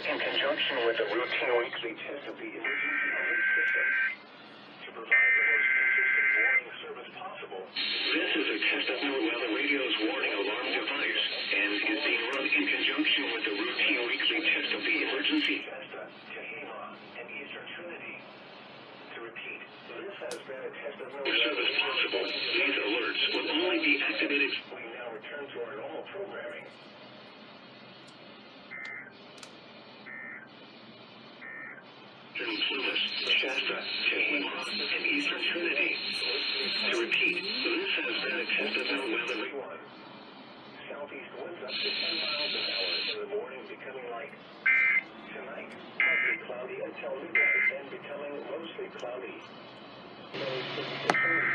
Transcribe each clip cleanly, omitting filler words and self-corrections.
In conjunction with a routine weekly test of the emergency alert system to provide the most consistent warning service possible. This is a test of NOAA radio's warning alarm device and is being run in conjunction with the routine weekly test of the emergency and Eastern Trinity. To repeat, this has been a test of NOAA service possible. These alerts will only be activated. We now return to our normal programming. Plymouth, Shasta, Tehama, and Eastern Trinity. To repeat, this has been a test of NOAA. Southeast winds up to 10 miles an hour in the morning, becoming light. Tonight, partly cloudy until midnight, then becoming mostly cloudy. Lows 30 to 40.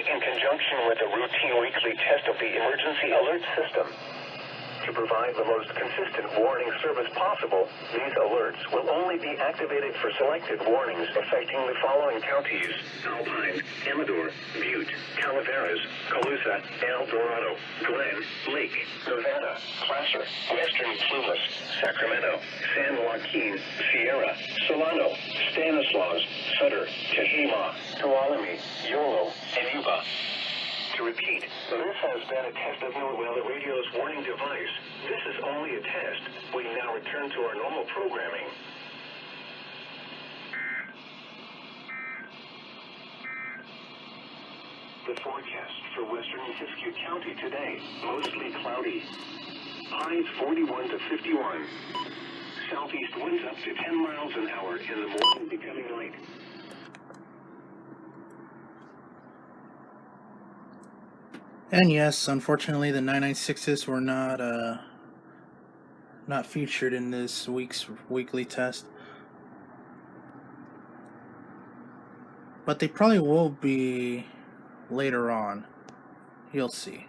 In conjunction with a routine weekly test of the emergency alert system. To provide the most consistent warning service possible, these alerts will only be activated for selected warnings affecting the following counties: Alpine, Amador, Butte, Calaveras, Colusa, El Dorado, Glen, Lake, Savannah, Placer, Western Plymouth, Sacramento, San Joaquin, Sierra, Solano, Stanislaus, Sutter, Tehama, Tuolumne, Yolo, and Yuba. To repeat, this has been a test of NOAA radio's warning device. This is only a test. We now return to our normal programming. The forecast for western Siskiyou County today, mostly cloudy. Highs 41 to 51. Southeast winds up to 10 miles an hour in the morning, becoming light. And yes, unfortunately, the 996s were not featured in this week's weekly test, but they probably will be later on. You'll see.